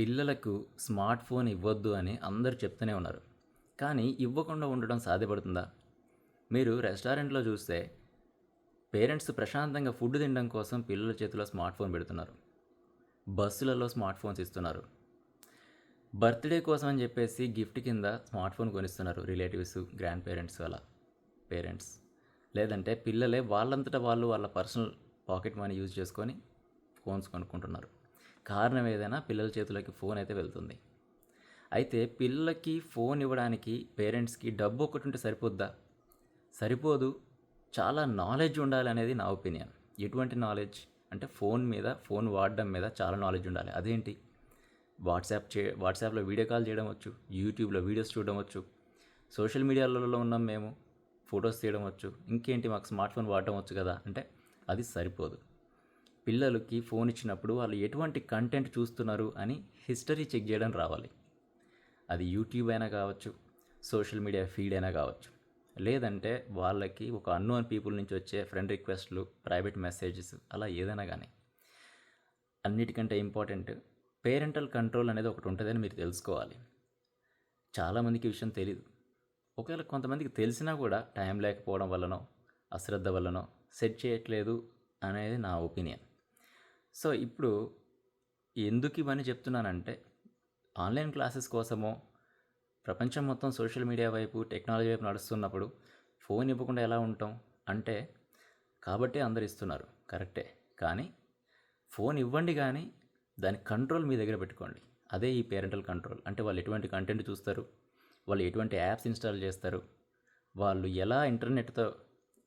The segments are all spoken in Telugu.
పిల్లలకు స్మార్ట్ ఫోన్ ఇవ్వద్దు అని అందరూ చెప్తూనే ఉన్నారు. కానీ ఇవ్వకుండా ఉండడం సాధ్యపడుతుందా? మీరు రెస్టారెంట్‌లో చూస్తే పేరెంట్స్ ప్రశాంతంగా ఫుడ్ తినడం కోసం పిల్లల చేతిలో స్మార్ట్ ఫోన్ పెడుతున్నారు. బస్సులలో స్మార్ట్ ఫోన్స్ ఇస్తున్నారు. బర్త్‌డే కోసం అని చెప్పేసి గిఫ్ట్ కింద స్మార్ట్ ఫోన్ కొనిస్తున్నారు రిలేటివ్స్, గ్రాండ్ పేరెంట్స్ అలా పేరెంట్స్. లేదంటే పిల్లలే వాళ్ళంతట వాళ్ళు వాళ్ళ పర్సనల్ పాకెట్ మనీ యూజ్ చేసుకొని ఫోన్స్ కొనుక్కుంటున్నారు. కారణం ఏదైనా పిల్లల చేతిలోకి ఫోన్ అయితే వెళ్తుంది. అయితే పిల్లలకి ఫోన్ ఇవ్వడానికి పేరెంట్స్‌కి డబ్బు ఒకటి ఉంటే సరిపోద్దా? సరిపోదు. చాలా నాలెడ్జ్ ఉండాలి అనేది నా ఒపీనియన్. ఎటువంటి నాలెడ్జ్? అంటే ఫోన్ వాడడం మీద చాలా నాలెడ్జ్ ఉండాలి. అదేంటి? వాట్సాప్‌లో వీడియో కాల్ చేయడం వచ్చు, యూట్యూబ్‌లో వీడియోస్ చూడడం వచ్చు, సోషల్ మీడియాలలో ఉన్నాం మేము, ఫొటోస్ తీయడం వచ్చు, ఇంకేంటి మాకు స్మార్ట్ ఫోన్ వాడడం వచ్చు కదా అంటే అది సరిపోదు. పిల్లలకి ఫోన్ ఇచ్చినప్పుడు వాళ్ళు ఎటువంటి కంటెంట్ చూస్తున్నారు అని హిస్టరీ చెక్ చేయడం రావాలి. అది యూట్యూబ్ అయినా కావచ్చు, సోషల్ మీడియా ఫీడ్ అయినా కావచ్చు. లేదంటే వాళ్ళకి ఒక అన్నోన్ పీపుల్ నుంచి వచ్చే ఫ్రెండ్ రిక్వెస్ట్లు, ప్రైవేట్ మెసేజెస్ అలా ఏదైనా కానీ. అన్నిటికంటే ఇంపార్టెంట్ పేరెంటల్ కంట్రోల్ అనేది ఒకటి ఉంటుందని మీరు తెలుసుకోవాలి. చాలామందికి ఈ విషయం తెలీదు. ఒకవేళ కొంతమందికి తెలిసినా కూడా టైం లేకపోవడం వల్లనో, అశ్రద్ధ వల్లనో సెట్ చేయట్లేదు అనేది నా ఒపీనియన్. సో ఇప్పుడు ఎందుకు ఇవన్నీ చెప్తున్నానంటే ఆన్లైన్ క్లాసెస్ కోసమో ప్రపంచం మొత్తం సోషల్ మీడియా వైపు టెక్నాలజీ వైపు నడుస్తున్నప్పుడు ఫోన్ ఇవ్వకుండా ఎలా ఉంటాం అంటే కాబట్టి అందరు ఇస్తున్నారు కరెక్టే. కానీ ఫోన్ ఇవ్వండి, కానీ దాని కంట్రోల్ మీ దగ్గర పెట్టుకోండి. అదే ఈ పేరెంటల్ కంట్రోల్. అంటే వాళ్ళు ఎటువంటి కంటెంట్ చూస్తారు, వాళ్ళు ఎటువంటి యాప్స్ ఇన్స్టాల్ చేస్తారు, వాళ్ళు ఎలా ఇంటర్నెట్తో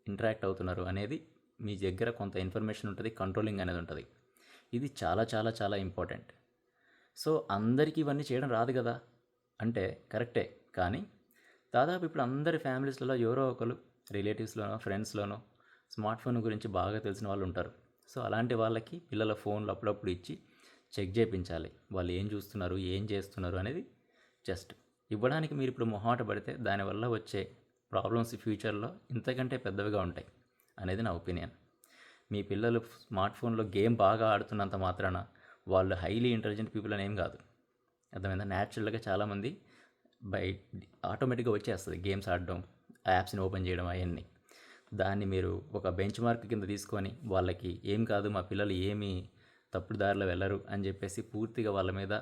ఇంటరాక్ట్ అవుతున్నారు అనేది మీ దగ్గర కొంత ఇన్ఫర్మేషన్ ఉంటుంది, కంట్రోలింగ్ అనేది ఉంటుంది. ఇది చాలా చాలా చాలా ఇంపార్టెంట్. సో అందరికీ ఇవన్నీ చేయడం రాదు కదా అంటే కరెక్టే. కానీ దాదాపు ఇప్పుడు అందరి ఫ్యామిలీస్లలో ఎవరో ఒకరు రిలేటివ్స్లోనో ఫ్రెండ్స్లోనో స్మార్ట్ ఫోన్ గురించి బాగా తెలిసిన వాళ్ళు ఉంటారు. సో అలాంటి వాళ్ళకి పిల్లల ఫోన్లు అప్పుడప్పుడు ఇచ్చి చెక్ చేయించాలి. వాళ్ళు ఏం చూస్తున్నారు, ఏం చేస్తున్నారు అనేది. జస్ట్ ఇవ్వడానికి మీరు ఇప్పుడు మొహాట పడితే దానివల్ల వచ్చే ప్రాబ్లమ్స్ ఫ్యూచర్లో ఇంతకంటే పెద్దవిగా ఉంటాయి అనేది నా ఒపీనియన్. మీ పిల్లలు స్మార్ట్ ఫోన్లో గేమ్ బాగా ఆడుతున్నంత మాత్రాన వాళ్ళు హైలీ ఇంటెలిజెంట్ పీపుల్ అని ఏం కాదు. అర్థమైందా? న్యాచురల్గా చాలామంది బై ఆటోమేటిక్గా వచ్చేస్తుంది గేమ్స్ ఆడడం, యాప్స్ని ఓపెన్ చేయడం అవన్నీ. దాన్ని మీరు ఒక బెంచ్ మార్క్ కింద తీసుకొని వాళ్ళకి ఏం కాదు, మా పిల్లలు ఏమీ తప్పుడు దారిలో వెళ్ళరు అని చెప్పేసి పూర్తిగా వాళ్ళ మీద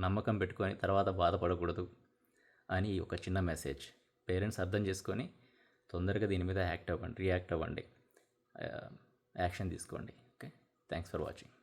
నమ్మకం పెట్టుకొని తర్వాత బాధపడకూడదు అని ఒక చిన్న మెసేజ్. పేరెంట్స్ అర్థం చేసుకొని తొందరగా దీని మీద రియాక్ట్ అవ్వండి, యాక్షన్ తీసుకోండి. Okay, thanks for watching.